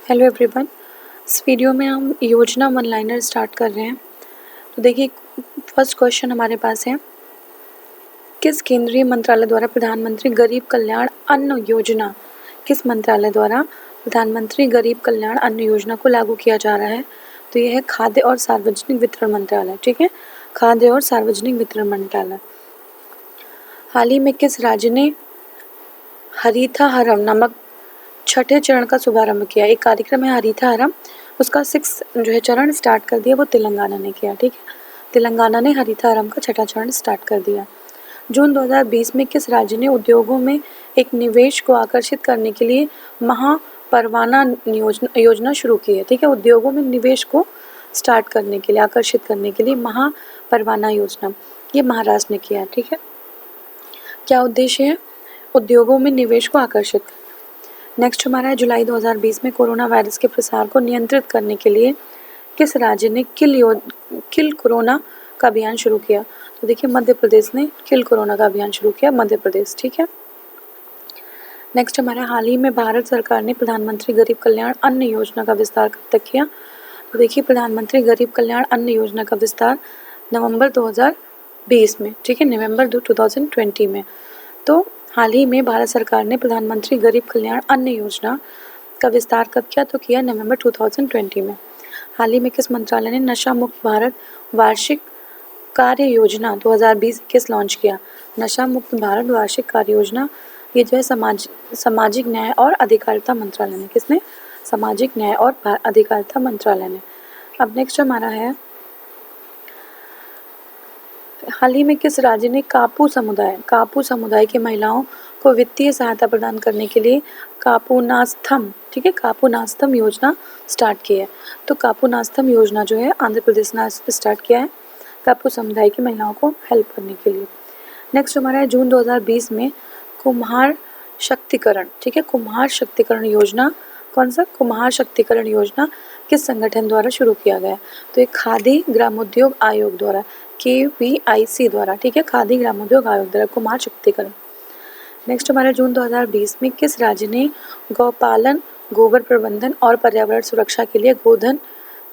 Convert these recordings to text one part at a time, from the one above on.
Hello everyone. इस video में हम योजना वन लाइनर स्टार्ट कर रहे हैं। तो देखिए, फर्स्ट क्वेश्चन हमारे पास है, किस केंद्रीय मंत्रालय द्वारा प्रधानमंत्री गरीब कल्याण अन्न योजना किस मंत्रालय द्वारा प्रधानमंत्री गरीब कल्याण अन्न योजना को लागू किया जा रहा है? तो यह है खाद्य और सार्वजनिक वितरण मंत्रालय। ठीक है, खाद्य और सार्वजनिक वितरण मंत्रालय। हाल ही में किस राज्य ने हरितहारम नामक छठे चरण का शुभारंभ किया? एक कार्यक्रम है हरितहारम, उसका 6 जो है चरण स्टार्ट कर दिया, वो तेलंगाना ने किया। ठीक है, तेलंगाना ने हरितहारम का छठा चरण स्टार्ट कर दिया। जून 2020 में किस राज्य ने उद्योगों में एक निवेश को आकर्षित करने के लिए महापरवाना योजना शुरू की है? ठीक है, उद्योगों में निवेश को स्टार्ट करने के लिए, आकर्षित करने के लिए महापरवाना योजना, ये महाराष्ट्र ने किया है। ठीक है, क्या उद्देश्य है? उद्योगों में निवेश को आकर्षित। नेक्स्ट हमारा है, जुलाई 2020 में कोरोना वायरस के प्रसार को नियंत्रित करने के लिए किस राज्य ने किल कोरोना का अभियान शुरू किया? तो देखिए, मध्य प्रदेश ने किल कोरोना का अभियान शुरू किया, मध्य प्रदेश। ठीक है, नेक्स्ट हमारा, हाल ही में भारत सरकार ने प्रधानमंत्री गरीब कल्याण अन्न योजना का विस्तार कब तक किया? तो देखिए, प्रधानमंत्री गरीब कल्याण अन्न योजना का विस्तार नवंबर 2020 में, ठीक है, नवंबर 2020 में। तो हाल ही में भारत सरकार ने प्रधानमंत्री गरीब कल्याण अन्न योजना का विस्तार कब किया? तो किया नवंबर 2020 में। हाल ही में किस मंत्रालय ने नशा मुक्त भारत वार्षिक कार्य योजना 2020-21 लॉन्च किया? नशा मुक्त भारत वार्षिक कार्य योजना, ये जो है सामाजिक न्याय और अधिकारिता मंत्रालय ने, किसने? सामाजिक न्याय और अधिकारिता मंत्रालय ने। अब नेक्स्ट हमारा है, हाल ही में किस राज्य ने कापू समुदाय की महिलाओं को वित्तीय सहायता प्रदान करने के लिए कापूनास्थम, ठीक है, कापूनास्थम योजना स्टार्ट की है? तो कापूनास्थम योजना जो है आंध्र प्रदेश ने स्टार्ट किया है, कापू समुदाय की महिलाओं को हेल्प करने के लिए। नेक्स्ट हमारा है, जून 2020 में कुम्हार शक्तिकरण, ठीक है, कुम्हार शक्तिकरण योजना, कौन सा? कुम्हार शक्तिकरण योजना किस संगठन द्वारा शुरू किया गया? तो ये खादी ग्रामोद्योग आयोग द्वारा, KVIC द्वारा, ठीक है, खादी ग्रामोद्योग आयोग द्वारा कुम्हार शक्तिकरण। नेक्स्ट हमारा, जून 2020 में किस राज्य ने गौपालन, गोबर प्रबंधन और पर्यावरण सुरक्षा के लिए गोधन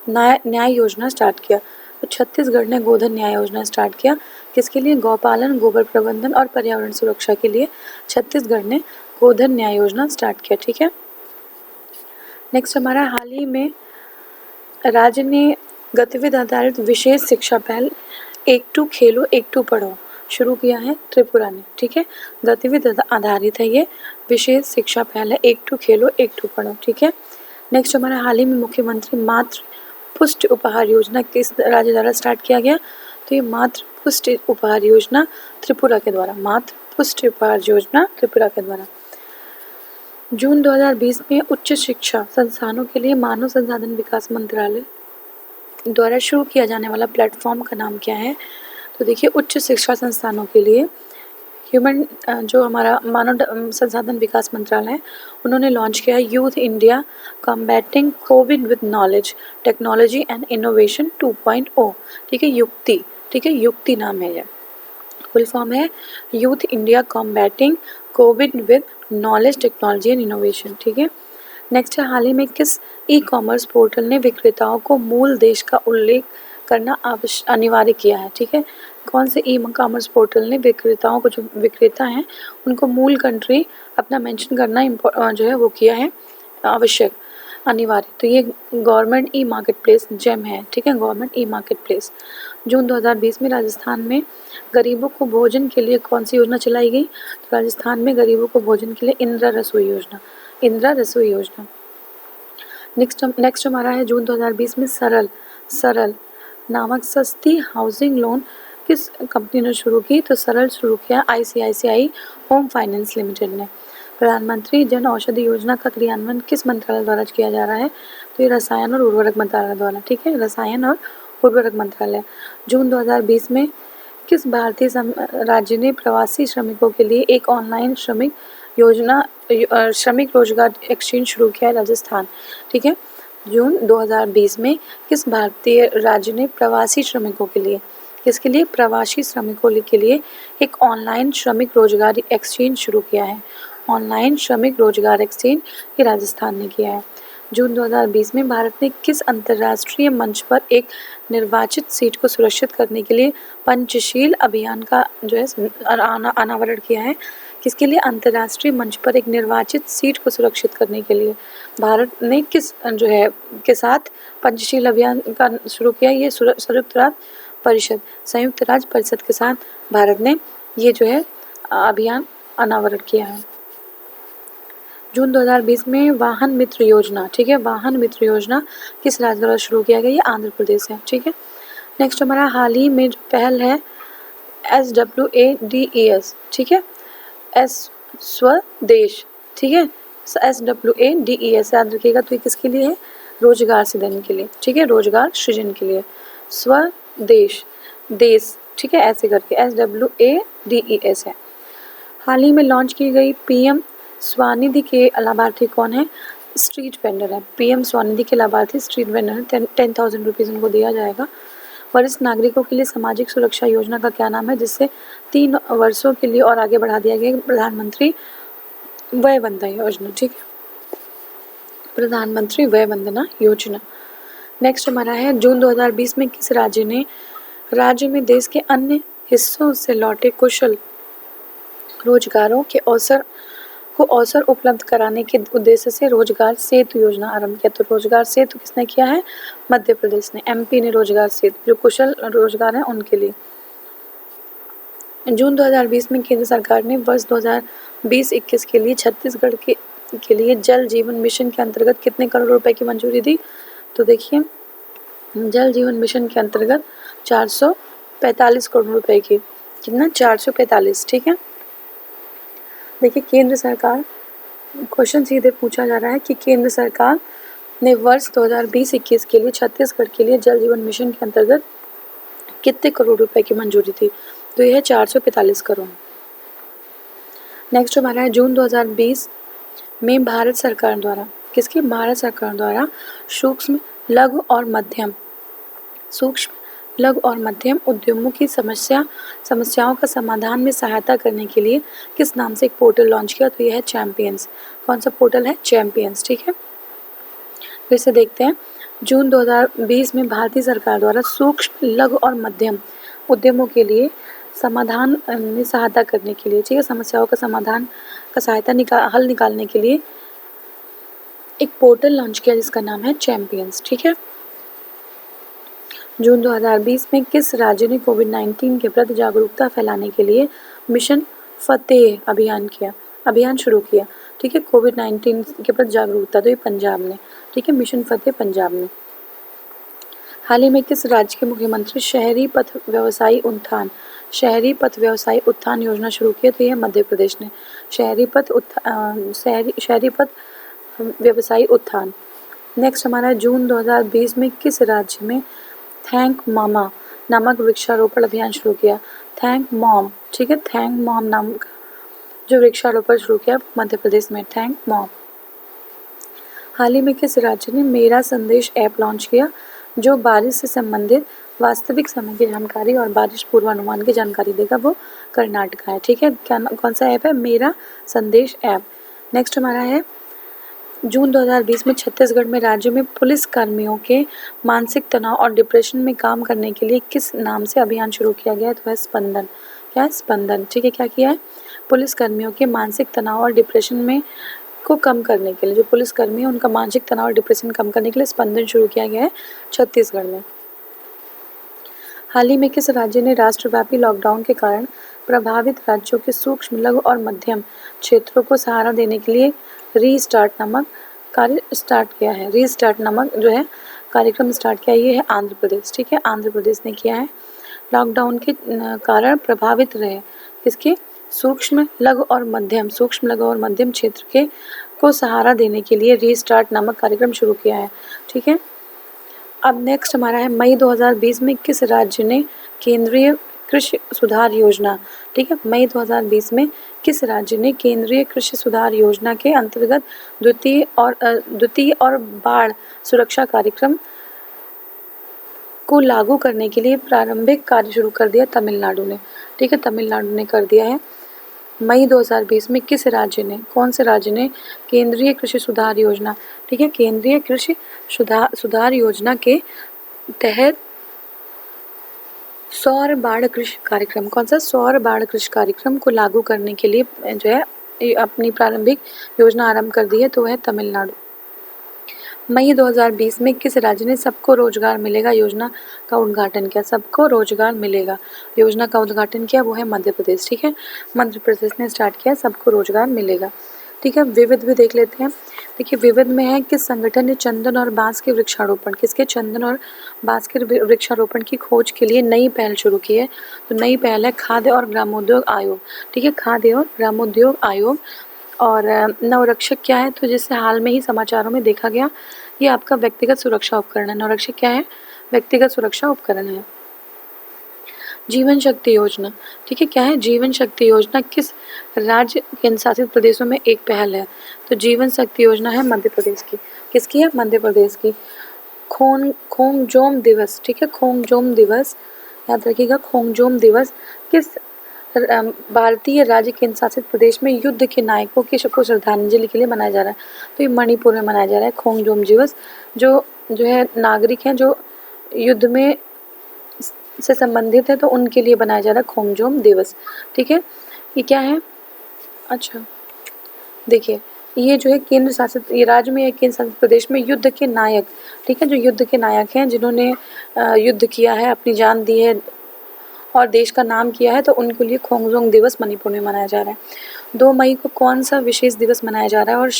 न्याय योजना स्टार्ट किया? तो छत्तीसगढ़ ने गोधन न्याय योजना स्टार्ट किया। किसके लिए? गौपालन, गोबर प्रबंधन और पर्यावरण सुरक्षा के लिए छत्तीसगढ़ ने गोधन न्याय योजना स्टार्ट किया। ठीक है, नेक्स्ट हमारा, हाल ही में राज्य ने गतिविधि आधारित विशेष शिक्षा पहल एक टू खेलो एक टू पढ़ो शुरू किया है त्रिपुरा ने। ठीक है, गतिविधि आधारित है ये विशेष शिक्षा पहल है, एक टू खेलो एक टू पढ़ो। ठीक है, नेक्स्ट हमारा, हाल ही में मुख्यमंत्री मातृ पुष्टि उपहार योजना किस राज्य द्वारा स्टार्ट किया गया? तो ये मातृ पुष्टि उपहार योजना त्रिपुरा के द्वारा, मातृ पुष्टि उपहार योजना त्रिपुरा के द्वारा। जून 2020 में उच्च शिक्षा संस्थानों के लिए मानव संसाधन विकास मंत्रालय द्वारा शुरू किया जाने वाला प्लेटफॉर्म का नाम क्या है? तो देखिए, उच्च शिक्षा संस्थानों के लिए ह्यूमन जो हमारा मानव संसाधन विकास मंत्रालय है, उन्होंने लॉन्च किया है youth India combating Covid with knowledge technology and innovation 2.0। ठीक है, युक्ति, ठीक है, युक्ति नाम है, ये फुल फॉर्म है youth India combating Covid with knowledge technology and innovation. ठीक है, नेक्स्ट है, हाल ही में किस ई कॉमर्स पोर्टल ने विक्रेताओं को मूल देश का उल्लेख करना अनिवार्य किया है? ठीक है, कौन से ई कॉमर्स पोर्टल ने विक्रेताओं को, जो विक्रेता हैं उनको मूल कंट्री अपना मेंशन करना जो है वो किया है आवश्यक, अनिवार्य? तो ये government e market place GeM है। ठीक है, गवर्नमेंट ई मार्केट प्लेस। जून 2020 में राजस्थान में गरीबों को भोजन के लिए कौन सी योजना चलाई गई? तो राजस्थान में गरीबों को भोजन के लिए इंदिरा रसोई योजना, इंदिरा रसोई योजना। नेक्स्ट हमारा है, जून 2020 में सरल नामक सस्ती हाउसिंग लोन किस कंपनी ने शुरू की? तो सरल शुरू किया ICICI होम फाइनेंस लिमिटेड ने। प्रधानमंत्री जन औषधि योजना का क्रियान्वयन किस मंत्रालय द्वारा किया जा रहा है? तो ये रसायन और उर्वरक मंत्रालय द्वारा। ठीक है, रसायन और उर्वरक मंत्रालय। जून 2020 में किस भारतीय राज्य ने प्रवासी श्रमिकों के लिए एक ऑनलाइन श्रमिक रोजगार एक्सचेंज शुरू किया है? राजस्थान। ठीक है, जून 2020 में किस भारतीय राज्य ने प्रवासी श्रमिकों के लिए, किसके लिए? प्रवासी श्रमिकों के लिए एक ऑनलाइन श्रमिक रोजगार एक्सचेंज शुरू किया है? ऑनलाइन श्रमिक रोजगार एक्सचेंज ये राजस्थान ने किया है। जून 2020 में भारत ने किस अंतर्राष्ट्रीय मंच पर एक निर्वाचित सीट को सुरक्षित करने के लिए पंचशील अभियान का जो है अनावरण किया है? किसके लिए? अंतर्राष्ट्रीय मंच पर एक निर्वाचित सीट को सुरक्षित करने के लिए भारत ने किस जो है के साथ पंचशील अभियान का शुरू किया? ये संयुक्त राज्य परिषद के साथ भारत ने ये जो है अभियान अनावरण किया है। जून 2020 में वाहन मित्र योजना, ठीक है, वाहन मित्र योजना किस राज्य द्वारा शुरू किया गया? ये आंध्र प्रदेश है, ठीक है। नेक्स्ट हमारा हाल ही में जो पहल है SWADES, ठीक है, स्वदेश, ठीक है, SWADES याद रखिएगा। तो ये किसके लिए है? रोजगार सृजन के लिए, ठीक है, रोजगार सृजन के लिए। स्वदेश, देश, ठीक है, ऐसे करके SWADES है। हाल ही में लॉन्च की गई PM स्वनिधि के लाभार्थी कौन है? स्ट्रीट वेंडर है। PM स्वनिधि के लाभार्थी स्ट्रीट वेंडर है। 10,000 रुपीज़ उनको दिया जाएगा। वरिष्ठ नागरिकों के लिए सामाजिक सुरक्षा योजना का क्या नाम है, जिससे 3 वर्षों के लिए और आगे बढ़ा दिया गया? प्रधानमंत्री वय वंदना योजना, ठीक है, प्रधानमंत्री वय वंदना योजना। नेक्स्ट हमारा है जून 2020 में किस राज्य में देश के अन्य हिस्सों से लौटे कुशल रोजगारों के अवसर उपलब्ध कराने के उद्देश्य से रोजगार सेतु योजना आरंभ किया? तो रोजगार सेतु किसने किया है? मध्य प्रदेश ने, MP ने रोजगार सेतु, जो कुशल रोजगार है उनके लिए। जून 2020 में केंद्र सरकार ने वर्ष 2020-21 के लिए छत्तीसगढ़ के लिए जल जीवन मिशन के अंतर्गत कितने करोड़ रुपए की मंजूरी दी? तो देखिए, जल जीवन मिशन के अंतर्गत 445 करोड़ रुपए की, कितना? 445, ठीक है। देखिए, केंद्र सरकार, क्वेश्चन सीधे पूछा जा रहा है कि केंद्र सरकार ने वर्ष 2020-21 के लिए छत्तीसगढ़ के लिए जल जीवन मिशन के अंतर्गत कितने करोड़ रुपए की मंजूरी थी? तो यह है 445 करोड़। नेक्स्ट हमारा है जून 2020 में भारत सरकार द्वारा, किसकी? भारत सरकार द्वारा सूक्ष्म लघु और मध्यम उद्यमों की समस्याओं का समाधान में सहायता करने के लिए किस नाम से एक पोर्टल लॉन्च किया? तो यह है चैंपियंस। कौन सा पोर्टल है? चैंपियंस, ठीक है। फिर से देखते हैं, जून 2020 में भारतीय सरकार द्वारा सूक्ष्म लघु और मध्यम उद्यमों के लिए समाधान में सहायता करने के लिए, ठीक है, समस्याओं का समाधान का हल निकालने के लिए एक पोर्टल लॉन्च किया जिसका नाम है चैंपियंस, ठीक है। जून 2020 में किस राज्य ने कोविड-19 के प्रति जागरूकता फैलाने के लिए मिशन फतेह अभियान शुरू किया? ठीक है, कोविड-19 के प्रति जागरूकता, तो ये पंजाब ने, ठीक है, मिशन फतेह पंजाब में। हाल ही में किस राज्य के मुख्यमंत्री शहरी पथ व्यवसायी उत्थान योजना शुरू की? तो यह मध्य प्रदेश ने, शहरी पथ व्यवसायी उत्थान। नेक्स्ट हमारा जून 2020 में किस राज्य में थैंक मामा नामक वृक्षारोपण अभियान शुरू किया? थैंक मॉम, ठीक है, थैंक मॉम नाम का जो वृक्षारोपण शुरू किया मध्य प्रदेश में, थैंक मॉम। हाल ही में किस राज्य ने मेरा संदेश ऐप लॉन्च किया, जो बारिश से संबंधित वास्तविक समय की जानकारी और बारिश पूर्वानुमान की जानकारी देगा? वो कर्नाटक है, ठीक है। कौन सा ऐप है? मेरा संदेश ऐप। नेक्स्ट हमारा है जून 2020 में छत्तीसगढ़ में राज्य में पुलिस कर्मियों के मानसिक तनाव और डिप्रेशन में काम करने के लिए किस नाम से अभियान शुरू किया गया है? तो है स्पंदन। क्या है? स्पंदन, ठीक है। क्या किया है? पुलिस कर्मियों के मानसिक तनाव और डिप्रेशन में को कम करने के लिए, जो पुलिस कर्मी है उनका मानसिक तनाव और डिप्रेशन कम करने के लिए स्पंदन शुरू किया गया है छत्तीसगढ़ में। हाल ही में किस राज्य ने राष्ट्रव्यापी लॉकडाउन के कारण प्रभावित राज्यों के सूक्ष्म लघु और मध्यम क्षेत्रों को सहारा देने के लिए रीस्टार्ट नामक कार्य स्टार्ट किया है? रीस्टार्ट नामक जो है कार्यक्रम स्टार्ट किया, ये है आंध्र प्रदेश, ठीक है, आंध्र प्रदेश ने किया है। लॉकडाउन के कारण प्रभावित रहे किसके? सूक्ष्म लघु और मध्यम क्षेत्र के को सहारा देने के लिए रीस्टार्ट नामक कार्यक्रम शुरू किया है, ठीक है। अब नेक्स्ट हमारा है मई 2020 में किस राज्य ने केंद्रीय कृषि सुधार योजना, ठीक है, मई 2020 में किस राज्य ने केंद्रीय कृषि सुधार योजना के अंतर्गत द्वितीय और बाढ़ सुरक्षा कार्यक्रम को लागू करने के लिए प्रारंभिक कार्य शुरू कर दिया? तमिलनाडु ने, ठीक है, तमिलनाडु ने कर दिया है। मई 2020 में किस राज्य ने, कौन से राज्य ने केंद्रीय कृषि सुधार योजना, ठीक है, केंद्रीय कृषि सुधार योजना के तहत सौर बाढ़ कृषि कार्यक्रम, कौन सा, सौर बाढ़ कृषि कार्यक्रम को लागू करने के लिए जो है अपनी प्रारंभिक योजना आरंभ कर दी है, तो वह तमिलनाडु। मई 2020 में किस राज्य ने सबको रोजगार मिलेगा योजना का उद्घाटन किया, सबको रोजगार मिलेगा योजना का उद्घाटन किया, वो है मध्य प्रदेश, ठीक है, मध्य प्रदेश ने स्टार्ट किया सबको रोजगार मिलेगा, ठीक है। विविध भी देख लेते हैं। देखिए विविध में है किस संगठन ने चंदन और बांस के वृक्षारोपण, किसके, चंदन और बांस के वृक्षारोपण की खोज के लिए नई पहल शुरू की है, तो नई पहल है खाद्य और ग्रामोद्योग आयोग, ठीक है, खाद्य और ग्रामोद्योग आयोग। और नवरक्षक क्या है, तो जिससे हाल में ही समाचारों में देखा गया, ये आपका व्यक्तिगत सुरक्षा उपकरण है। नवरक्षक क्या है, व्यक्तिगत सुरक्षा उपकरण है। जीवन शक्ति योजना, ठीक है, क्या है, जीवन शक्ति योजना किस राज्य केंद्र शासित प्रदेशों में एक पहल है, तो जीवन शक्ति योजना है मध्य प्रदेश की, किसकी है, मध्य प्रदेश की। खोंगजोम दिवस, ठीक है, खोंगजोम दिवस याद रखिएगा, खोंगजोम दिवस किस भारतीय राज्य केंद्र शासित प्रदेश में युद्ध के नायकों की को श्रद्धांजलि के लिए मनाया जा रहा है, तो ये मणिपुर में मनाया जा रहा है खोंगजोम दिवस। जो है नागरिक हैं जो युद्ध में से संबंधित है, तो उनके लिए बनाया जा रहा है खोंगजोम दिवस, ठीक है। ये क्या है, अच्छा देखिए ये जो है केंद्र शासित, ये राज्य में, केंद्र शासित प्रदेश में युद्ध के नायक, ठीक है, जो युद्ध के नायक हैं जिन्होंने युद्ध किया है, अपनी जान दी है और देश का नाम किया है, तो उनके लिए खोंगजोम दिवस मणिपुर में मनाया जा रहा है। 2 मई को कौन सा विशेष दिवस मनाया जा रहा है, और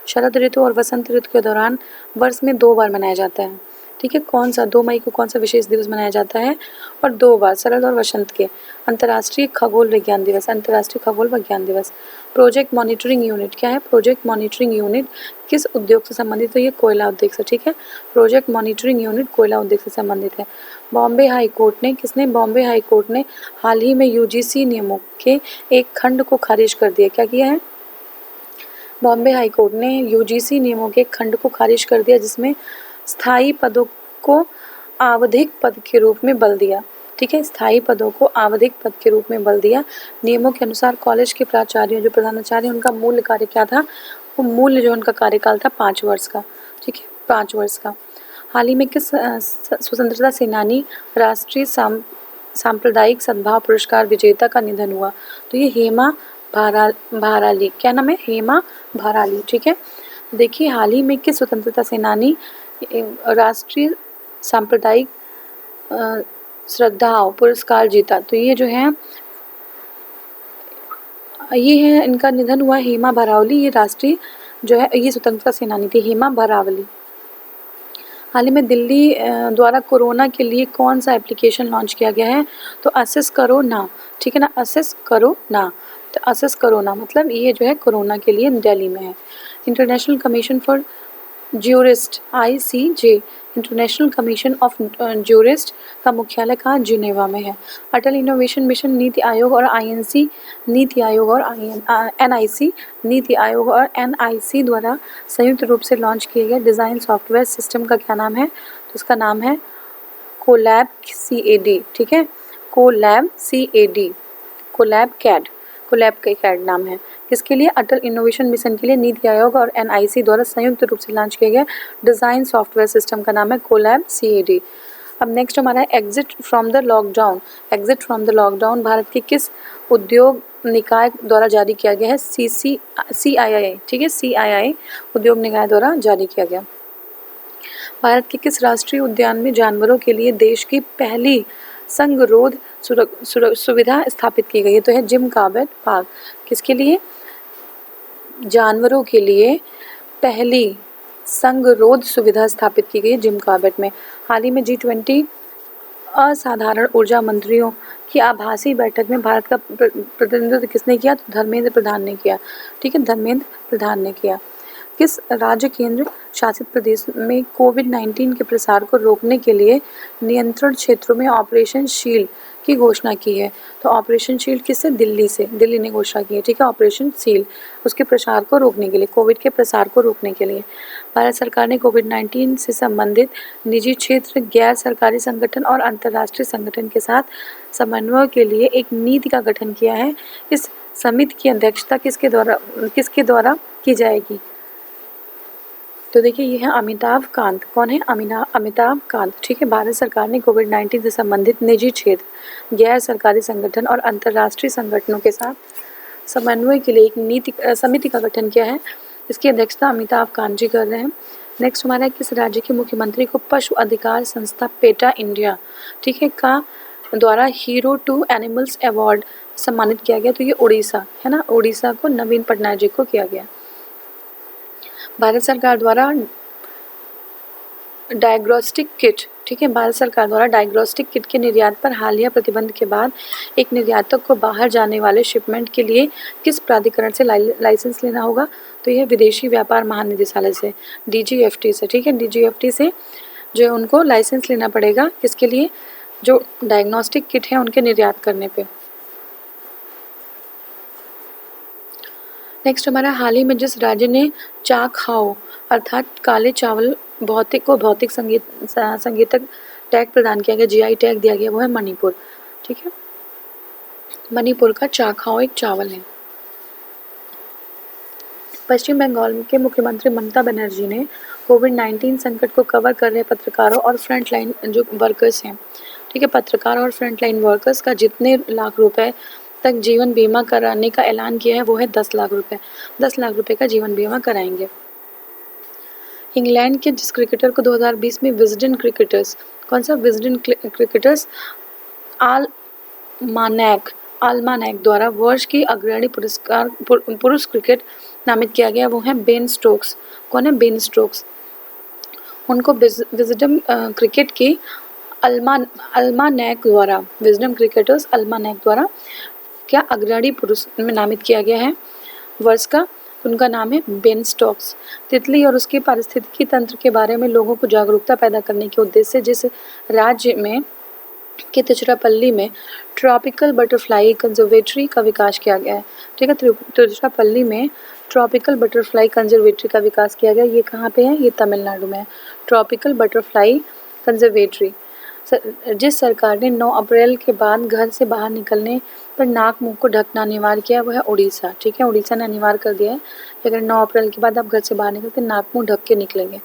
शरद ऋतु और वसंत ऋतु के दौरान वर्ष में 2 बार मनाया जाता है, ठीक है, कौन सा, 2 मई को कौन सा विशेष दिवस मनाया जाता है, और 2 बार, शरद और वसंत के। अंतर्राष्ट्रीय खगोल विज्ञान दिवस, अंतर्राष्ट्रीय खगोल विज्ञान दिवस। प्रोजेक्ट मॉनिटरिंग यूनिट क्या है, प्रोजेक्ट मॉनिटरिंग यूनिट किस उद्योग से संबंधित है, ये कोयला उद्योग से, ठीक है, प्रोजेक्ट मॉनिटरिंग यूनिट कोयला उद्योग से संबंधित है। बॉम्बे हाई कोर्ट ने, किसने, बॉम्बे हाई कोर्ट ने हाल ही में यूजीसी नियमों के एक खंड को खारिज कर दिया, क्या किया है, बॉम्बे हाई कोर्ट ने यूजीसी नियमों के एक खंड को खारिज कर दिया, जिसमें स्थायी पदों को आवधिक पद के रूप में बल दिया, ठीक है, स्थायी पदों को आवधिक पद के रूप में बल दिया। नियमों के अनुसार कॉलेज के प्राचार्य, जो प्रधानाचार्य, उनका मूल कार्य क्या था, वो मूल जो उनका कार्यकाल था 5 वर्ष का, ठीक है, 5 वर्ष का। हाल ही में किस स्वतंत्रता सेनानी राष्ट्रीय सांप्रदायिक सद्भाव पुरस्कार विजेता का निधन हुआ, तो ये हेमा भाराली, क्या नाम है, हेमा भाराली, ठीक है। देखिए हाल ही में किस स्वतंत्रता सेनानी राष्ट्रीय सांप्रदायिक श्रद्धाव पुरस्कार जीता, तो ये जो है, ये है, इनका निधन हुआ हेमा भारावली, ये राष्ट्रीय जो है, ये स्वतंत्रता सेनानी थी हेमा भारावली। हाल ही में दिल्ली द्वारा कोरोना के लिए कौन सा एप्लीकेशन लॉन्च किया गया है, तो असेस करो ना, ठीक है ना, असेस करो ना, तो असेस करो ना मतलब ये जो है कोरोना के लिए दिल्ली में है। International commission for jurist ICJ, international commission of jurist का मुख्यालय कहाँ, जिनेवा में है। अटल इनोवेशन मिशन नीति आयोग और INC नीति आयोग और NIC नीति आयोग और NIC द्वारा संयुक्त रूप से लॉन्च किए गए डिज़ाइन सॉफ्टवेयर सिस्टम का क्या नाम है, तो इसका नाम है कोलैब CAD, ठीक है, कोलैब CAD, कोलैब कैड नाम है, किसके लिए, अटल इनोवेशन मिशन के लिए नीति आयोग और NIC द्वारा संयुक्त रूप से लॉन्च किए गए डिज़ाइन सॉफ्टवेयर सिस्टम का नाम है कोलैब CAD। अब नेक्स्ट हमारा है exit from the lockdown. Exit from the lockdown Bharat के किस उद्योग निकाय द्वारा जारी किया गया है, CII, ठीक है, CII उद्योग निकाय द्वारा जारी किया गया। भारत के किस राष्ट्रीय उद्यान में जानवरों के लिए देश की पहली संगरोध सुविधा स्थापित की गई है, तो है जिम कॉर्बेट पार्क, किसके लिए, जानवरों के लिए पहली संगरोध सुविधा स्थापित की गई जिम कॉर्बेट में। हाल ही में G20 असाधारण ऊर्जा मंत्रियों की आभासी बैठक में भारत का प्रतिनिधित्व किसने किया, तो धर्मेंद्र प्रधान ने किया, ठीक है, धर्मेंद्र प्रधान ने किया। किस राज्य केंद्र शासित प्रदेश में कोविड-19 के प्रसार को रोकने के लिए नियंत्रण क्षेत्रों में ऑपरेशन शील्ड की घोषणा की है, तो ऑपरेशन शील्ड किससे, दिल्ली ने घोषणा की है, ठीक है, ऑपरेशन शील्ड उसके प्रसार को रोकने के लिए, कोविड के प्रसार को रोकने के लिए। भारत सरकार ने कोविड-19 से संबंधित निजी क्षेत्र, गैर सरकारी संगठन और अंतर्राष्ट्रीय संगठन के साथ समन्वय के लिए एक नीति का गठन किया है। इस समिति की अध्यक्षता किसके द्वारा की जाएगी? तो देखिए ये है अमिताभ कांत। कौन है? अमिताभ कांत। ठीक है। भारत सरकार ने कोविड-19 से संबंधित निजी क्षेत्र, गैर सरकारी संगठन और अंतर्राष्ट्रीय संगठनों के साथ समन्वय के लिए एक समिति का गठन किया है। इसकी अध्यक्षता अमिताभ कांत जी कर रहे हैं। नेक्स्ट हमारा है, किस राज्य के मुख्यमंत्री को पशु अधिकार संस्था पेटा इंडिया, ठीक है, का द्वारा हीरो टू एनिमल्स अवार्ड सम्मानित किया गया? तो ये उड़ीसा है ना। उड़ीसा को नवीन पटनायक जी को किया गया। भारत सरकार द्वारा डायग्नोस्टिक किट, ठीक है, भारत सरकार द्वारा डायग्नोस्टिक किट के निर्यात पर हालिया प्रतिबंध के बाद एक निर्यातक को बाहर जाने वाले शिपमेंट के लिए किस प्राधिकरण से लाइसेंस लेना होगा? तो यह विदेशी व्यापार महानिदेशालय से, DGFT से, ठीक है, DGFT से जो है उनको लाइसेंस लेना पड़ेगा। किसके लिए? जो डायग्नोस्टिक किट है उनके निर्यात करने पे। नेक्स्ट हमारा, हाल ही में जिस राज्य ने चाकहाओ अर्थात काले चावल भौतिक संगीतक टैग प्रदान किया गया, GI टैग दिया गया, वो है मणिपुर। ठीक है, मणिपुर का चाकहाओ एक चावल है। पश्चिम बंगाल के मुख्यमंत्री ममता बनर्जी ने कोविड-19 संकट को कवर कर रहे पत्रकारों और फ्रंटलाइन जो वर्कर्स हैं, ठीक है, पत्रकार और फ्रंटलाइन वर्कर्स का जितने लाख रुपए तक जीवन बीमा कराने का ऐलान किया है वो है 10 लाख रुपए। 10 लाख रुपए का जीवन बीमा कराएंगे। इंग्लैंड के जिस क्रिकेटर को 2020 में विजडन क्रिकेटर्स, कौन सा विजडन क्रिकेटर्स आल्मानैक द्वारा वर्ष की अग्रणी पुरुष क्रिकेट नामित किया गया, वो है बेन स्टोक्स। कौन है? Ben Stokes. उनको विजडम क्रिकेट की अल्मानैक द्वारा, विजडम क्रिकेटर्स अल्मानैक द्वारा क्या अग्रणी पुरुष में नामित किया गया है वर्ष का? उनका नाम है बेन स्टोक्स। तितली और उसके पारिस्थितिकी तंत्र के बारे में लोगों को जागरूकता पैदा करने के उद्देश्य से जिस राज्य में कि तिरुचिरापल्ली में ट्रॉपिकल बटरफ्लाई कंजर्वेटरी का विकास किया गया है, ठीक है, तिरुचिरापल्ली में ट्रॉपिकल बटरफ्लाई कंजर्वेटरी का विकास किया गया। ये कहाँ पे है? ये तमिलनाडु में है, ट्रॉपिकल बटरफ्लाई कंजर्वेटरी। जिस सरकार ने 9 अप्रैल के बाद घर से बाहर निकलने पर नाक मुंह को ढकना अनिवार्य किया वो है उड़ीसा। ठीक है, उड़ीसा ने अनिवार्य कर दिया है कि अगर 9 अप्रैल के बाद आप घर से बाहर निकलते नाक मुंह ढक के निकलेंगे।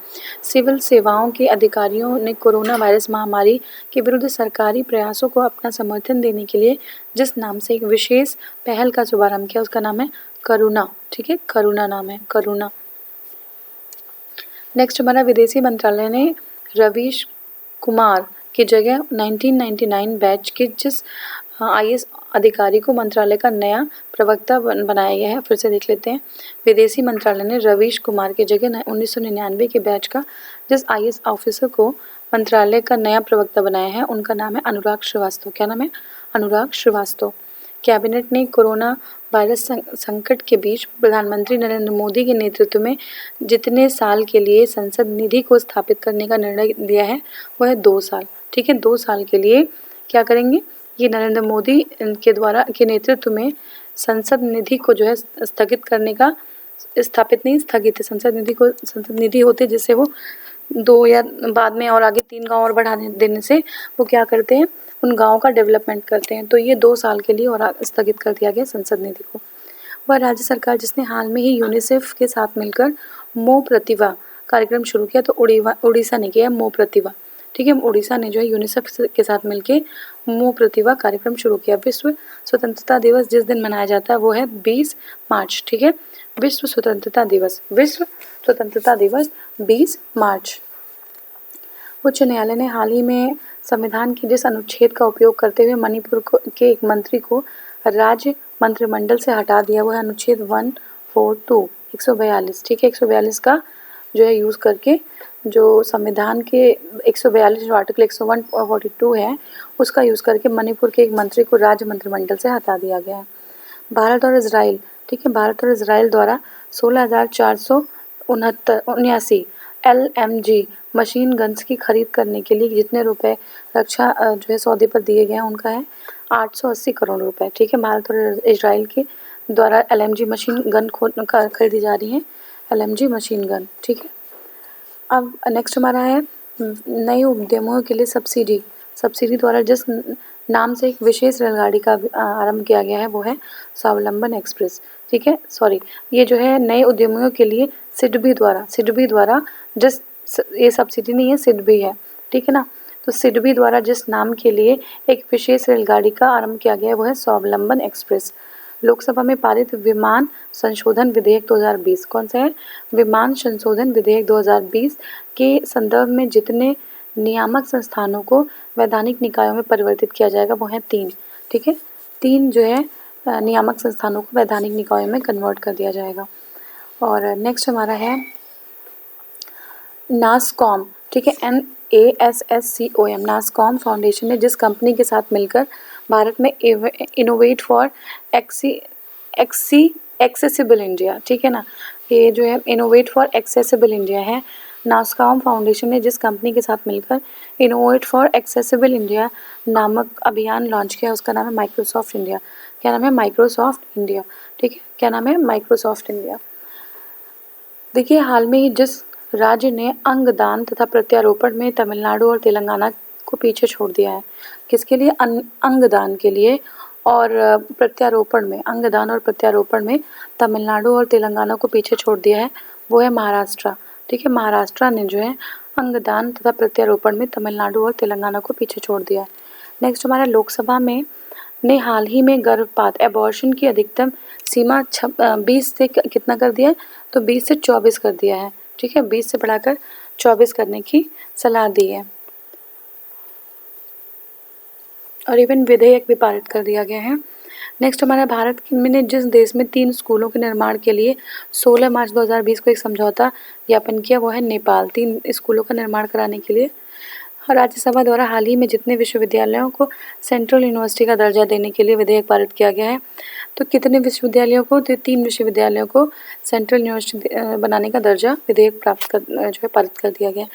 सिविल सेवाओं के अधिकारियों ने कोरोना वायरस महामारी के विरुद्ध सरकारी प्रयासों को अपना समर्थन देने के लिए जिस नाम से एक विशेष पहल का शुभारंभ किया उसका नाम है करुणा। ठीक है, करुणा नाम है, करुणा। नेक्स्ट हमारा, विदेशी मंत्रालय ने रवीश कुमार की जगह 1999 बैच के जिस IAS अधिकारी को मंत्रालय का नया प्रवक्ता बनाया गया है, फिर से देख लेते हैं। विदेशी मंत्रालय ने रवीश कुमार की जगह 1999 के बैच का जिस IAS ऑफिसर को मंत्रालय का नया प्रवक्ता बनाया है उनका नाम है अनुराग श्रीवास्तव। क्या नाम है? अनुराग श्रीवास्तव। कैबिनेट ने कोरोना वायरस संकट के बीच प्रधानमंत्री नरेंद्र मोदी के नेतृत्व में जितने साल के लिए संसद निधि को स्थापित करने का निर्णय लिया है वो है 2 साल। ठीक है, 2 साल के लिए क्या करेंगे? ये नरेंद्र मोदी के द्वारा के नेतृत्व में संसद निधि को जो है स्थगित करने का, स्थापित नहीं स्थगित है, संसद निधि होती है जिससे वो 2 या बाद में और आगे 3 गांव और बढ़ा देने से वो क्या करते हैं, उन गाँव का डेवलपमेंट करते हैं। तो ये 2 साल के लिए और स्थगित कर दिया गया संसद निधि को। वह राज्य सरकार जिसने हाल में ही यूनिसेफ के साथ मिलकर मो प्रतिभा कार्यक्रम शुरू किया, तो उड़ीसा ने किया मो प्रतिभा। ठीक है, उड़ीसा ने जो है यूनिसेफ के साथ मिलकर मो प्रतिभा कार्यक्रम शुरू किया। विश्व स्वतंत्रता दिवस जिस दिन मनाया जाता है वो है 20 मार्च। ठीक है, विश्व स्वतंत्रता दिवस 20 मार्च। उच्च न्यायालय ने हाल ही में संविधान के जिस अनुच्छेद का उपयोग करते हुए मणिपुर के एक मंत्री को राज्य मंत्रिमंडल से हटा दिया वो है अनुच्छेद 142 ठीक है, 142 का जो है यूज़ करके जो संविधान के 142 जो आर्टिकल 142 है उसका यूज़ करके मणिपुर के एक मंत्री को राज्य मंत्रिमंडल से हटा दिया गया है। भारत और इजराइल, ठीक है, भारत और इजराइल द्वारा 16,479 LMG मशीन गन्स की खरीद करने के लिए जितने रुपए रक्षा जो है सौदे पर दिए गए हैं उनका है 880 करोड़ रुपए। ठीक है, भारत और इजराइल के द्वारा LMG मशीन गन खरीदी जा रही है, LMG मशीन गन। ठीक है, अब नेक्स्ट हमारा है नए उद्यमों के लिए सब्सिडी द्वारा जिस नाम से एक विशेष रेलगाड़ी का आरंभ किया गया है, वो है स्वावलंबन एक्सप्रेस। ठीक है, सॉरी, ये जो है नए उद्यमियों के लिए सिडबी द्वारा जिस ये सब्सिडी नहीं है, सिडबी है, ठीक है ना। तो सिडबी द्वारा जिस नाम के लिए एक विशेष रेलगाड़ी का आरंभ किया गया है वो है स्वावलंबन एक्सप्रेस। लोकसभा में पारित विमान संशोधन विधेयक 2020 कौन सा है? विमान संशोधन विधेयक 2020 के संदर्भ में जितने नियामक संस्थानों को वैधानिक निकायों में परिवर्तित किया जाएगा वो है 3। ठीक है, 3 जो है नियामक संस्थानों को वैधानिक निकायों में कन्वर्ट कर दिया जाएगा। और नेक्स्ट हमारा है नासकॉम। ठीक है, NASSCOM, नासकॉम फाउंडेशन ने जिस कंपनी के साथ मिलकर भारत में इनोवेट फॉर एक्सेसिबल इंडिया, ठीक है ना, ये जो है इनोवेट फॉर एक्सेसिबल इंडिया है। नासकॉम फाउंडेशन ने जिस कंपनी के साथ मिलकर इनोवेट फॉर एक्सेसिबल इंडिया नामक अभियान लॉन्च किया उसका नाम है माइक्रोसॉफ्ट इंडिया। क्या नाम है? Microsoft India. ठीक है, क्या नाम है? Microsoft India. देखिए, हाल में ही जिस राज्य ने अंगदान तथा प्रत्यारोपण में तमिलनाडु और तेलंगाना को पीछे छोड़ दिया है, किसके लिए? अंगदान के लिए। और प्रत्यारोपण में, अंगदान और प्रत्यारोपण में तमिलनाडु और तेलंगाना को पीछे छोड़ दिया है, वो है महाराष्ट्र। ठीक है, महाराष्ट्र ने जो है अंगदान तथा प्रत्यारोपण में तमिलनाडु और तेलंगाना को पीछे छोड़ दिया है। नेक्स्ट हमारा लोकसभा में ने हाल ही में गर्भपात एबॉर्शन की अधिकतम सीमा 20 से कितना कर दिया है? तो 20 से 24 कर दिया है। ठीक है, 20 से बढ़ाकर 24 करने की सलाह दी है। और इवन विधेयक भी पारित कर दिया गया है। नेक्स्ट हमारा भारत ने जिस देश में 3 स्कूलों के निर्माण के लिए 16 मार्च 2020 को एक समझौता ज्ञापन किया वो है नेपाल। 3 स्कूलों का निर्माण कराने के लिए राज्यसभा द्वारा हाल ही में जितने विश्वविद्यालयों को सेंट्रल यूनिवर्सिटी का दर्जा देने के लिए विधेयक पारित किया गया है, तो कितने विश्वविद्यालयों को? तो 3 विश्वविद्यालयों को सेंट्रल यूनिवर्सिटी बनाने का दर्जा विधेयक पारित कर दिया गया।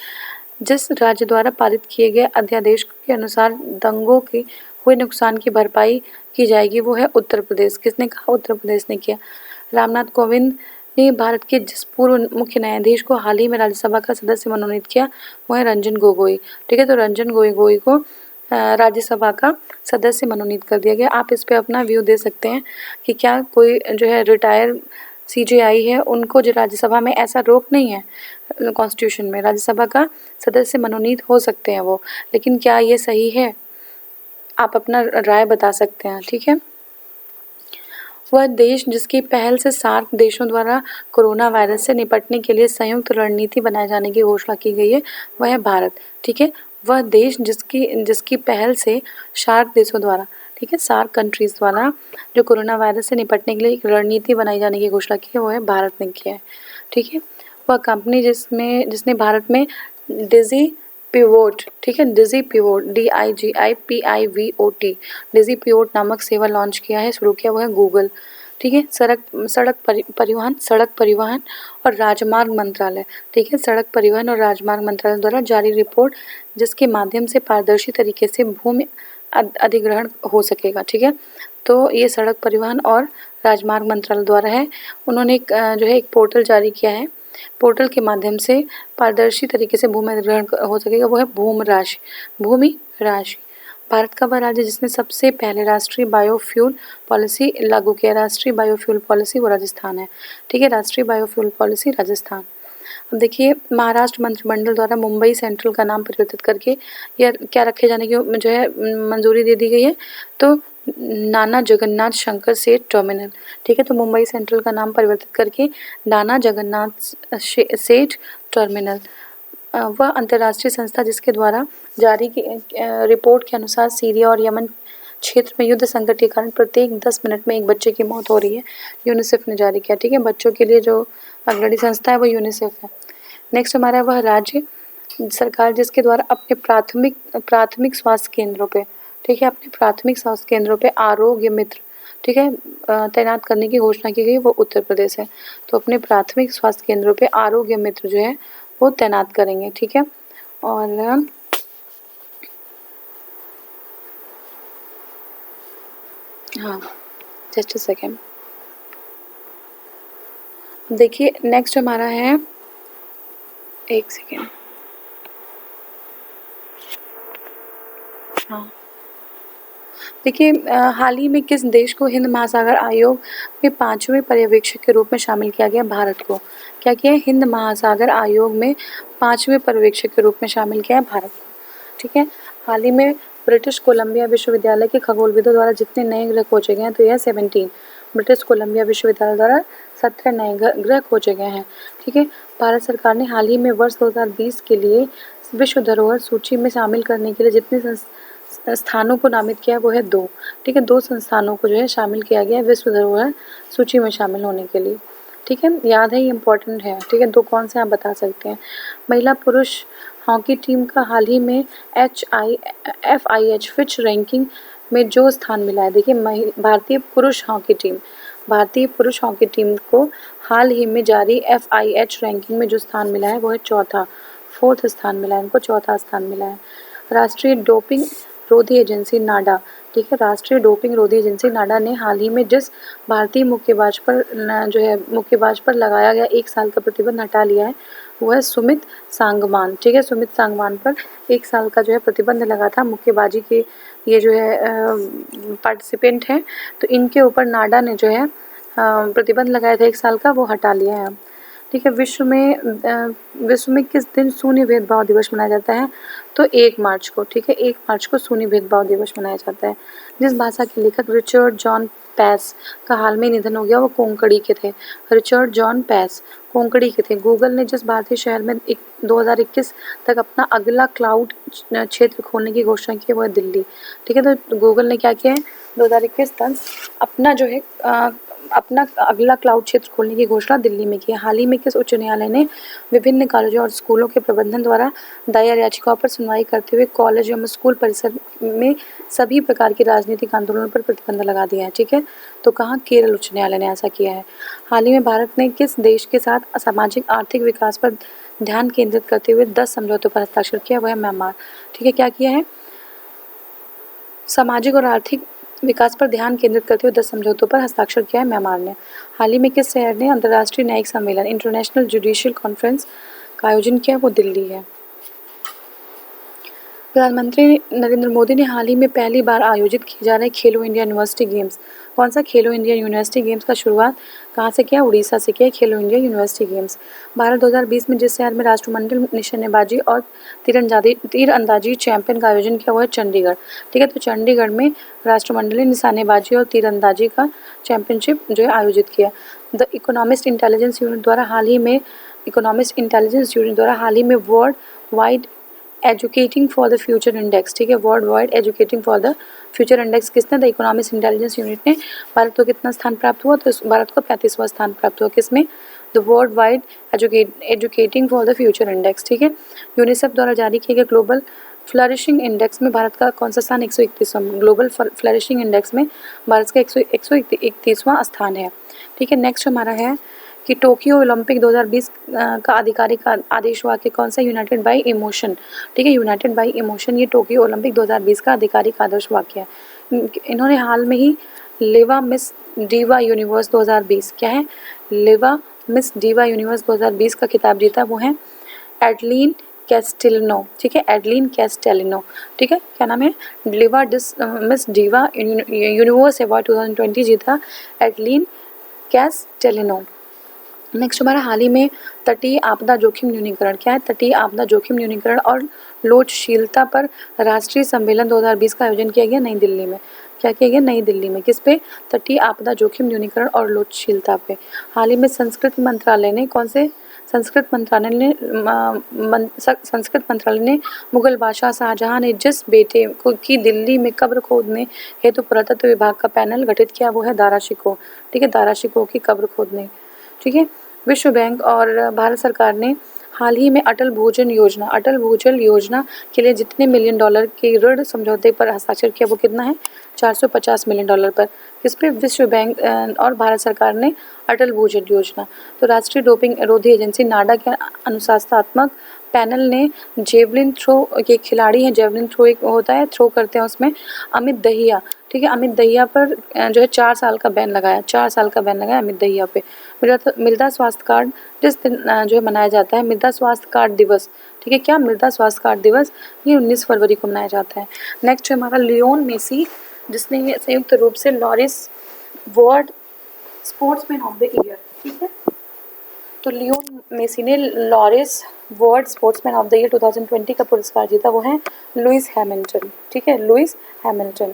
जिस राज्य द्वारा पारित किए गए अध्यादेश के अनुसार दंगों के हुए नुकसान की भरपाई की जाएगी वो है उत्तर प्रदेश। किसने कहा? उत्तर प्रदेश ने किया। रामनाथ कोविंद ने भारत के जिस पूर्व मुख्य न्यायाधीश को हाल ही में राज्यसभा का सदस्य मनोनीत किया वो है रंजन गोगोई। ठीक है, तो रंजन गोगोई को राज्यसभा का सदस्य मनोनीत कर दिया गया। आप इस पे अपना व्यू दे सकते हैं कि क्या कोई जो है रिटायर CJI है उनको जो राज्यसभा में ऐसा रोक नहीं है कॉन्स्टिट्यूशन में, राज्यसभा का सदस्य मनोनीत हो सकते हैं वो, लेकिन क्या ये सही है? आप अपना राय बता सकते हैं। ठीक है, वह देश जिसकी पहल से सार्क देशों द्वारा कोरोना वायरस से निपटने के लिए संयुक्त रणनीति बनाए जाने की घोषणा की गई है वह है भारत। ठीक है, वह देश जिसकी पहल से सार्क देशों द्वारा, ठीक है, सार्क कंट्रीज द्वारा जो कोरोना वायरस से निपटने के लिए एक रणनीति बनाई जाने की घोषणा की है वो है भारत ने किया है। ठीक है, वह कंपनी जिसने भारत में डिजी पिवोट, ठीक है, डिजी पिवोट DIGIPIVOT डिजी पिवोट नामक सेवा लॉन्च किया है, शुरू किया वो है गूगल। ठीक है, सड़क परिवहन और राजमार्ग मंत्रालय, ठीक है, सड़क परिवहन और राजमार्ग मंत्रालय द्वारा जारी रिपोर्ट जिसके माध्यम से पारदर्शी तरीके से भूमि अधिग्रहण हो सकेगा। ठीक है, तो ये सड़क परिवहन और राजमार्ग मंत्रालय द्वारा है। उन्होंने जो है एक पोर्टल जारी किया है, पोर्टल के माध्यम से पारदर्शी तरीके से भूमि अधिग्रहण हो सकेगा वो है भूमि राशि। भारत का वह राज्य जिसने सबसे पहले राष्ट्रीय बायोफ्यूल पॉलिसी लागू किया। राष्ट्रीय बायोफ्यूल पॉलिसी वो राजस्थान है। ठीक है, राष्ट्रीय बायोफ्यूल पॉलिसी राजस्थान। अब देखिए, महाराष्ट्र मंत्रिमंडल द्वारा मुंबई सेंट्रल का नाम परिवर्तित करके या क्या रखे जाने की जो है मंजूरी दे दी गई है, तो नाना जगन्नाथ शंकर सेठ टर्मिनल। ठीक है, तो मुंबई सेंट्रल का नाम परिवर्तित करके नाना जगन्नाथ सेठ टर्मिनल। वह अंतर्राष्ट्रीय संस्था जिसके द्वारा जारी की रिपोर्ट के अनुसार सीरिया और यमन क्षेत्र में युद्ध संकट के कारण प्रत्येक 10 मिनट में एक बच्चे की मौत हो रही है, यूनिसेफ ने जारी किया। ठीक है, बच्चों के लिए जो अग्रणी संस्था है वो यूनिसेफ है। नेक्स्ट हमारा वह राज्य सरकार जिसके द्वारा अपने प्राथमिक स्वास्थ्य केंद्रों पे, ठीक है, अपने प्राथमिक स्वास्थ्य केंद्रों पे आरोग्य मित्र, ठीक है, तैनात करने की घोषणा की गई वो उत्तर प्रदेश है। तो अपने प्राथमिक स्वास्थ्य केंद्रों पे आरोग्य मित्र जो है वो तैनात करेंगे। ठीक है, और हाँ, जस्ट अ सेकेंड, देखिए नेक्स्ट हमारा है, एक सेकेंड, हाँ, देखिए हाल ही में किस देश को हिंद महासागर आयोग में 5वें पर्यवेक्षक के रूप में शामिल किया गया? भारत को। क्या किया है? हिंद महासागर आयोग में 5वें पर्यवेक्षक के रूप में शामिल किया है भारत को। ठीक है। हाल ही में ब्रिटिश कोलंबिया विश्वविद्यालय के खगोलविदों द्वारा जितने नए ग्रह खोजे गए हैं तो यह 17। ब्रिटिश कोलंबिया विश्वविद्यालय द्वारा 17 नए ग्रह खोजे गए हैं। ठीक है। भारत सरकार ने हाल ही में वर्ष 2020 के लिए विश्व धरोहर सूची में शामिल करने के लिए जितने स्थानों को नामित किया वो है 2। ठीक है। 2 संस्थानों को जो है शामिल किया गया है विश्व धरोहर सूची में शामिल होने के लिए। ठीक है। याद है, ये इम्पोर्टेंट है। ठीक है। 2 कौन से आप बता सकते हैं? महिला पुरुष हॉकी टीम का हाल ही में FIH फिच रैंकिंग में जो स्थान मिला है। देखिए भारतीय पुरुष हॉकी टीम को हाल ही में जारी FIH रैंकिंग में जो स्थान मिला है वो है चौथा, 4th स्थान मिला है इनको, चौथा स्थान मिला है। राष्ट्रीय डोपिंग रोधी एजेंसी नाडा, ठीक है, राष्ट्रीय डोपिंग रोधी एजेंसी नाडा ने हाल ही में जिस भारतीय मुक्केबाज पर लगाया गया 1 साल का प्रतिबंध हटा लिया है वो है सुमित सांगवान। ठीक है। सुमित सांगवान पर 1 साल का जो है प्रतिबंध लगा था मुक्केबाजी के ये जो है पार्टिसिपेंट हैं, तो इनके ऊपर नाडा ने जो है प्रतिबंध लगाया था 1 साल का, वो हटा लिया है। ठीक है। विश्व में किस दिन शून्य भेदभाव दिवस मनाया जाता है? तो 1 मार्च को। ठीक है। 1 मार्च को शून्य भेदभाव दिवस मनाया जाता है। जिस भाषा के लेखक रिचर्ड जॉन पैस का हाल में निधन हो गया वो कोंकणी के थे। रिचर्ड जॉन पैस कोंकणी के थे। गूगल ने जिस भारतीय शहर में 2021 तक अपना अगला क्लाउड क्षेत्र खोलने की घोषणा की है वो है दिल्ली। ठीक है। तो गूगल ने क्या किया है? 2021 तक अपना जो है अपना अगला क्लाउड क्षेत्र खोलने की घोषणा दिल्ली में की है। हाल ही में किस उच्च न्यायालय ने विभिन्न कॉलेजों और स्कूलों के प्रबंधन द्वारा दायर याचिकाओं पर सुनवाई करते हुए कॉलेज एवं स्कूल परिसर में सभी प्रकार के राजनीतिक आंदोलनों पर प्रतिबंध लगा दिया है? ठीक है। तो कहाँ? केरल उच्च न्यायालय ने ऐसा किया है। हाल ही में भारत ने किस देश के साथ सामाजिक आर्थिक विकास पर ध्यान केंद्रित करते हुए 10 समझौतों पर हस्ताक्षर किया? वह है म्यांमार। ठीक है। क्या किया है? सामाजिक और आर्थिक विकास पर ध्यान केंद्रित करते हुए 10 समझौतों पर हस्ताक्षर किया है म्यांमार ने। हाल ही में किस शहर ने अंतर्राष्ट्रीय न्यायिक सम्मेलन इंटरनेशनल जुडिशियल कॉन्फ्रेंस का आयोजन किया? वो दिल्ली है। प्रधानमंत्री नरेंद्र मोदी ने हाल ही में पहली बार आयोजित किए जा रहे खेलो इंडिया यूनिवर्सिटी गेम्स, कौन सा खेलो इंडिया यूनिवर्सिटी गेम्स का शुरुआत कहाँ से किया? उड़ीसा से किया खेलो इंडिया यूनिवर्सिटी गेम्स। भारत 2020 में जिस शहर में राष्ट्रमंडल निशानेबाजी और तीरंदाजी चैंपियन का आयोजन किया हुआ है चंडीगढ़। ठीक है। तो चंडीगढ़ में राष्ट्रमंडलीय निशानेबाजी और तीरंदाजी का चैंपियनशिप जो है आयोजित किया। द इकोनॉमिस्ट इंटेलिजेंस यूनिट द्वारा हाल ही में world wide educating for the future index, ठीक है, world wide educating for the future index किसने? द इकोनॉमिक्स इंटेलिजेंस यूनिट ने। भारत को कितना स्थान प्राप्त हुआ? तो भारत को 35वां स्थान प्राप्त हुआ। किसमें? The world wide educating for the future index. ठीक है। यूनिसेफ द्वारा जारी किए गए ग्लोबल फ्लरिशिंग इंडेक्स में भारत का कौन सा स्थान? 131वां। ग्लोबल फ्लरिशिंग इंडेक्स में भारत का 131वां स्थान है। ठीक है। नेक्स्ट हमारा है कि टोक्यो ओलंपिक 2020 का आधिकारिक आदेश वाक्य कौन सा? United bye emotion. ठीक है। यूनाइटेड बाय इमोशन ये टोक्यो ओलंपिक 2020 का आधिकारिक आदर्श वाक्य है। इन्होंने हाल में ही लेवा मिस डीवा यूनिवर्स 2020, क्या है? लेवा मिस डीवा यूनिवर्स 2020 का खिताब जीता, वो है एडलिन कैस्टेलिनो। ठीक है। एडलिन कैस्टेलिनो। ठीक है। क्या नाम है? लेवा मिस डीवा यूनिवर्स अवार्ड 2020 जीता एडलिन कैस्टेलिनो। नेक्स्ट हमारा हाल ही में तटीय आपदा जोखिम न्यूनीकरण, क्या है? तटीय आपदा जोखिम न्यूनीकरण और लोचशीलता पर राष्ट्रीय सम्मेलन 2020 का आयोजन किया गया नई दिल्ली में। क्या किया गया? नई दिल्ली में। किस पे? तटीय आपदा जोखिम न्यूनीकरण और लोचशीलता पे। हाल ही में संस्कृत मंत्रालय ने मुगल बादशाह शाहजहां ने जिस बेटे की दिल्ली में कब्र खोदने हेतु पुरातत्व विभाग का पैनल गठित किया वो है दारा शिकोह। ठीक है। दारा शिकोह की कब्र खोदने। ठीक है। विश्व बैंक और भारत सरकार ने हाल ही में अटल भूजल योजना के लिए जितने $1 मिलियन के ऋण समझौते पर हस्ताक्षर किया वो कितना है? $450 मिलियन पर। किस पे? विश्व बैंक और भारत सरकार ने अटल भूजल योजना। तो राष्ट्रीय डोपिंग रोधी एजेंसी नाडा के अनुशासनात्मक पैनल ने जेवलिन थ्रो के खिलाड़ी हैं, जेवलिन थ्रो एक होता है, थ्रो करते हैं उसमें, अमित दहिया। ठीक है। अमित दहिया पर जो है 4 साल का बैन लगाया, 4 साल का बैन लगाया अमित दहिया पे। मृदा स्वास्थ्य कार्ड जिस दिन जो है मनाया जाता है मृदा स्वास्थ्य कार्ड दिवस। ठीक है। क्या? मृदा स्वास्थ्य कार्ड दिवस ये 19 फरवरी को मनाया जाता है। नेक्स्ट है हमारा लियोन मेसी जिसने संयुक्त रूप से Laureus world sportsman of the year, ठीक है। तो लियोन मेसी ने Laureus world sportsman of the year 2020 का पुरस्कार जीता, वो है लुइस हैमिल्टन, ठीक है, लुइस हैमिल्टन।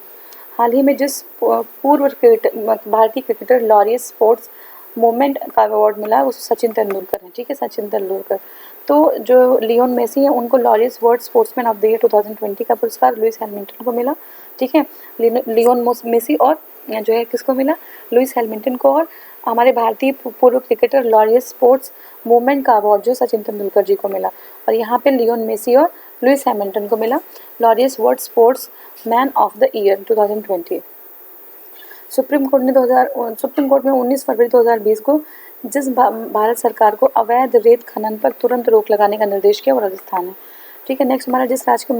हाल ही में जिस पूर्व भारतीय क्रिकेटर लॉरिस स्पोर्ट्स मूवमेंट का अवार्ड मिला वो सचिन तेंदुलकर है, ठीक है, सचिन तेंदुलकर। तो जो लियोन मेसी है उनको Laureus world sportsman of the year 2020 का पुरस्कार लुइस हैमिल्टन को मिला, ठीक है। लियोन मेसी और जो है किसको मिला, लुइस हैमिल्टन को, और हमारे भारतीय पूर्व क्रिकेटर लॉरिस स्पोर्ट्स मूवमेंट का अवार्ड जो सचिन तेंदुलकर जी को मिला। और यहाँ पे लियोन मेसी और लुइस हैमिल्टन को मिला Laureus world sports man of the year 2020। Supreme court में 19 फरवरी 2020 को जिस भारत सरकार को अवैध रेत खनन पर तुरंत रोक लगाने का निर्देश किया वो राजस्थान है, ठीक है। नेक्स्ट हमारा जिस राज्य के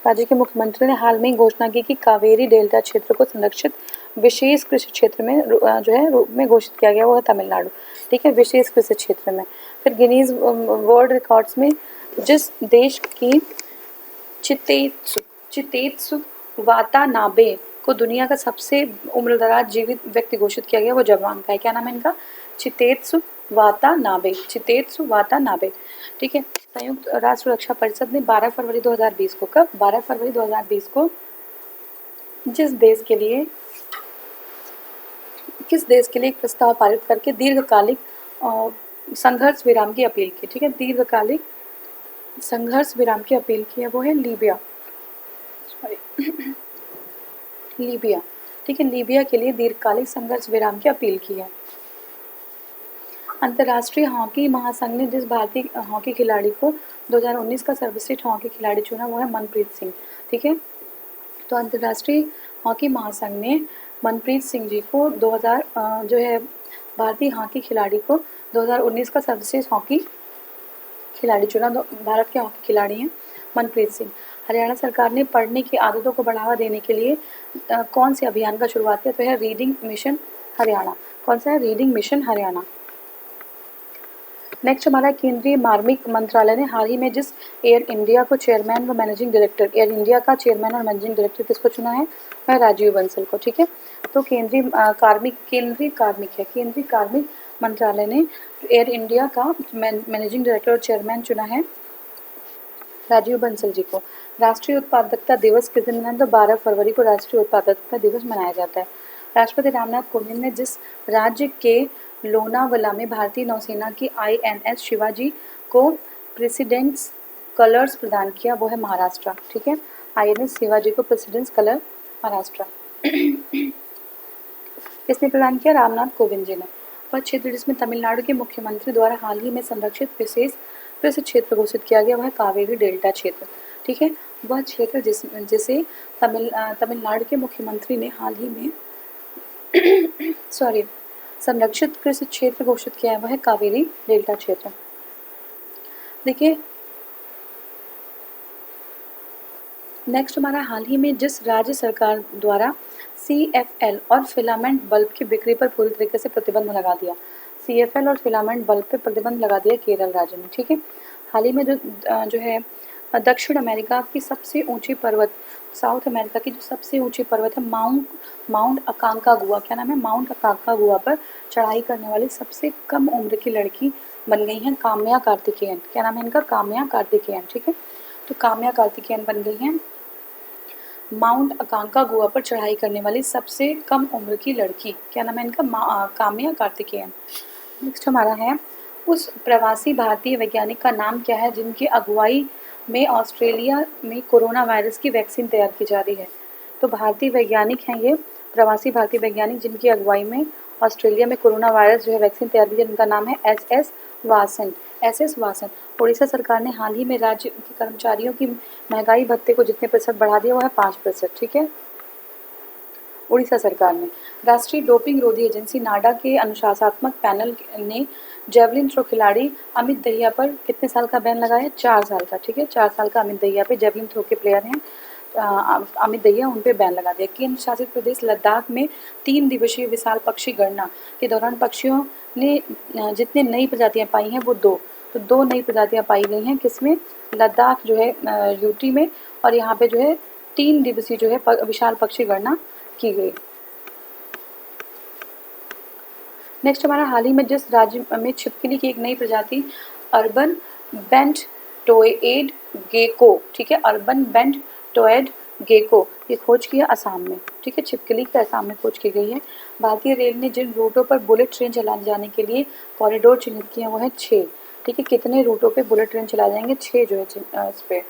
राज्य के मुख्यमंत्री ने हाल में ही घोषणा की कि कावेरी डेल्टा क्षेत्र को संरक्षित विशेष कृषि क्षेत्र में जो है रूप में घोषित किया गया वो है तमिलनाडु, ठीक है, विशेष कृषि क्षेत्र में। फिर गिनीज वर्ल्ड रिकॉर्ड्स में जिस देश की चितेत्सु वातानाबे को दुनिया का सबसे उम्रदराज जीवित व्यक्ति घोषित किया गया वो जापान का है, क्या नाम है इनका, चितेत्सु वातानाबे, ठीक है। संयुक्त राष्ट्र रक्षा परिषद ने 12 फरवरी 2020 को, कब, 12 फरवरी 2020 को किस देश के लिए एक प्रस्ताव पारित करके दीर्घकालिक संघर्ष विराम की अपील की, ठीक है, दीर्घकालिक संघर्ष विराम की अपील की है वो है लीबिया, ठीक है, लीबिया के लिए दीर्घकालिक संघर्ष विराम की अपील की है। अंतर्राष्ट्रीय हॉकी महासंघ ने जिस भारतीय हॉकी खिलाड़ी को 2019 का सर्वश्रेष्ठ हॉकी खिलाड़ी चुना वो है मनप्रीत सिंह, ठीक है। तो अंतर्राष्ट्रीय हॉकी महासंघ ने मनप्रीत सिंह जी को जो है भारतीय हॉकी खिलाड़ी को 2019 का सर्वश्रेष्ठ हॉकी खिलाड़ी चुना। भारत के हॉकी खिलाड़ी हैं मनप्रीत सिंह। हरियाणा सरकार ने पढ़ने की आदतों को बढ़ावा देने के लिए कौन से अभियान का शुरुआत किया, तो है रीडिंग मिशन हरियाणा। कौन सा है, रीडिंग मिशन हरियाणा। नेक्स्ट हमारा केंद्रीय मार्मिक मंत्रालय ने हाल ही में जिस एयर इंडिया को चेयरमैन व मैनेजिंग डायरेक्टर, एयर इंडिया का चेयरमैन और मैनेजिंग डायरेक्टर किसको चुना है, वह राजीव बंसल को, ठीक है। तो केंद्रीय कार्मिक मंत्रालय ने एयर इंडिया का मैनेजिंग डायरेक्टर और चेयरमैन चुना है राजीव बंसल जी को। राष्ट्रीय उत्पादकता दिवस किस दिन मनाया, तो 12 फरवरी को राष्ट्रीय उत्पादकता दिवस मनाया जाता है। राष्ट्रपति रामनाथ कोविंद ने जिस राज्य के लोनावला में भारतीय नौसेना की INS शिवाजी को प्रेसिडेंट्स कलर्स प्रदान किया वो है महाराष्ट्र, ठीक है, INS शिवाजी को प्रेसिडेंट्स कलर महाराष्ट्र किसने प्रदान किया, रामनाथ कोविंद जी ने। वह क्षेत्र जिसमें तमिलनाडु के मुख्यमंत्री द्वारा हाल ही में संरक्षित विशेष कृषि क्षेत्र घोषित किया गया वह है कावेरी डेल्टा क्षेत्र, ठीक है। वह क्षेत्र जिसे तमिलनाडु के मुख्यमंत्री ने हाल ही में संरक्षित कृषि क्षेत्र घोषित किया है वह है कावेरी डेल्टा क्षेत्र। देखिए नेक्स्ट हमारा हाल ही में जिस राज्य सरकार द्वारा CFL और फिलामेंट बल्ब की बिक्री पर पूरी तरीके से प्रतिबंध लगा दिया, CFL और फिलामेंट बल्ब पर प्रतिबंध लगा दिया केरल राज्य में, ठीक है। हाल ही में जो है दक्षिण अमेरिका की सबसे ऊंची पर्वत, साउथ अमेरिका की जो सबसे ऊंची पर्वत है माउंट अकांकागुआ, क्या नाम है, माउंट अकांकागुआ पर चढ़ाई करने वाली सबसे कम उम्र की लड़की बन गई हैं काम्या कार्तिकेयन, क्या नाम है इनका, काम्या कार्तिकेयन, ठीक है। तो काम्या कार्तिकेयन बन गई हैं माउंट अकांकागुआ पर चढ़ाई करने वाली सबसे कम उम्र की लड़की, क्या नाम है इनका, काम्या कार्तिकेयन। नेक्स्ट हमारा है उस प्रवासी भारतीय वैज्ञानिक का नाम क्या है जिनकी अगुवाई में ऑस्ट्रेलिया में कोरोना वायरस की वैक्सीन तैयार की जा रही है। तो भारतीय वैज्ञानिक हैं ये प्रवासी भारतीय वैज्ञानिक जिनकी अगुवाई में ऑस्ट्रेलिया में कोरोना वायरस जो है वैक्सीन तैयार की है, जिनका नाम है SS वासन। उड़ीसा सरकार ने हाल ही में राज्य के कर्मचारियों की महंगाई भत्ते को जितने प्रतिशत बढ़ा दिया वो है 5%, ठीक है, उड़ीसा सरकार ने। राष्ट्रीय डोपिंग रोधी एजेंसी नाडा के अनुशासनात्मक पैनल ने जेवलिन थ्रो खिलाड़ी अमित दहिया पर कितने साल का बैन लगाया, 4 साल का, ठीक है, 4 साल का अमित दहिया पे, जेवलिन थ्रो के प्लेयर हैं अमित दहिया, उन पे बैन लगा दिया। केंद्र शासित प्रदेश लद्दाख में 3 दिवसीय विशाल पक्षी गणना के दौरान पक्षियों ने जितने नई प्रजातियां पाई हैं वो 2 नई प्रजातियां पाई गई हैं, किसमें, लद्दाख जो है UT में, और यहाँ पे जो है 3 दिवसीय जो है विशाल पक्षी गणना की गई। नेक्स्ट हमारा हाल ही में जिस राज्य में छिपकली की एक नई प्रजाति अर्बन बेंट टोएड गेको, ठीक है, अर्बन बेंट टोएड गेको, ये खोज की है असम में, ठीक है, छिपकली की असम में खोज की गई है। भारतीय रेल ने जिन रूटों पर बुलेट ट्रेन चलाए जाने के लिए कॉरिडोर चिन्हित किए हैं वो है 6, ठीक है, कितने रूटों पे बुलेट ट्रेन चलाए जाएंगे, 6 जो है इस पे।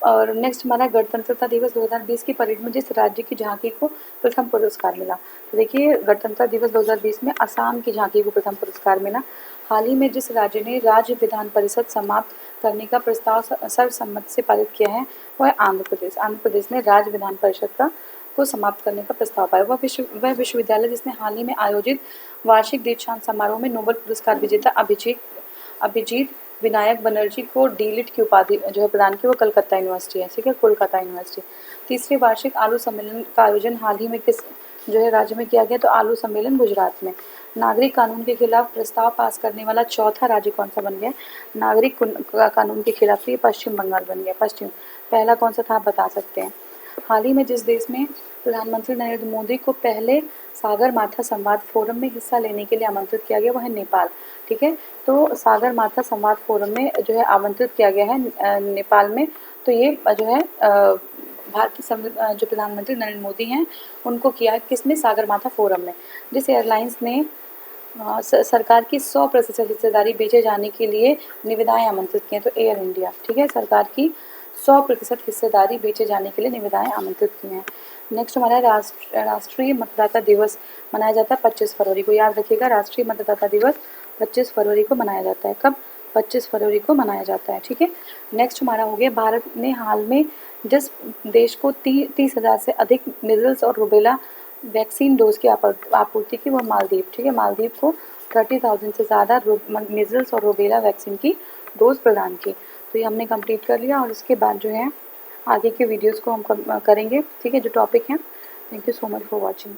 और नेक्स्ट हमारा गणतंत्रता दिवस 2020 की परेड में जिस राज्य की झांकी को प्रथम पुरस्कार मिला, तो देखिए गणतंत्रता दिवस 2020 में असम की झांकी को प्रथम पुरस्कार मिला। हाल ही में जिस राज्य ने राज्य विधान परिषद समाप्त करने का प्रस्ताव सर्वसम्मति से पारित किया है वो है आंध्र प्रदेश। आंध्र प्रदेश ने राज्य विधान परिषद को समाप्त करने का प्रस्ताव पाया। वह विश्वविद्यालय जिसने हाल ही में आयोजित वार्षिक दीक्षांत समारोह में नोबेल पुरस्कार विजेता अभिजीत विनायक बनर्जी को डीलिट की उपाधि जो है प्रदान की, वो कलकत्ता यूनिवर्सिटी है, ठीक है, कोलकाता यूनिवर्सिटी। तीसरे वार्षिक आलू सम्मेलन का आयोजन हाल ही में किस जो है राज्य में किया गया, तो आलू सम्मेलन गुजरात में। नागरिक कानून के खिलाफ प्रस्ताव पास करने वाला चौथा राज्य कौन सा बन गया, नागरिक कानून के खिलाफ ये पश्चिम बंगाल बन गया। पश्चिम, पहला कौन सा था आप बता सकते हैं। हाल ही में जिस देश में प्रधानमंत्री नरेंद्र मोदी को पहले सागर माथा संवाद फोरम में हिस्सा लेने के लिए आमंत्रित किया गया वो है नेपाल, ठीक है, तो सागर माथा संवाद फोरम में जो है आमंत्रित किया गया है नेपाल में। तो ये जो है भारत के जो प्रधानमंत्री नरेंद्र मोदी हैं उनको किया है किसमें, सागर माथा फोरम में। जिस एयरलाइंस ने सरकार की 100% हिस्सेदारी बेचे जाने के लिए निविदाएं आमंत्रित की हैं, तो एयर इंडिया, ठीक है, सरकार की 100% हिस्सेदारी बेचे जाने के लिए निविदाएं आमंत्रित की हैं। नेक्स्ट हमारा राष्ट्रीय मतदाता दिवस मनाया जाता है 25 फरवरी को, याद रखिएगा राष्ट्रीय मतदाता दिवस 25 फरवरी को मनाया जाता है। कब, 25 फरवरी को मनाया जाता है, ठीक है। नेक्स्ट हमारा हो गया भारत ने हाल में जिस देश को 30,000 से अधिक मीजल्स और रुबेला वैक्सीन डोज की आपूर्ति की वो मालदीव, ठीक है, मालदीव को 30,000 से ज़्यादा मीजल्स और रुबेला वैक्सीन की डोज प्रदान की। तो ये हमने कंप्लीट कर लिया और इसके बाद जो है आगे के वीडियोस को हम करेंगे, ठीक है, जो टॉपिक हैं। Thank you so much for watching.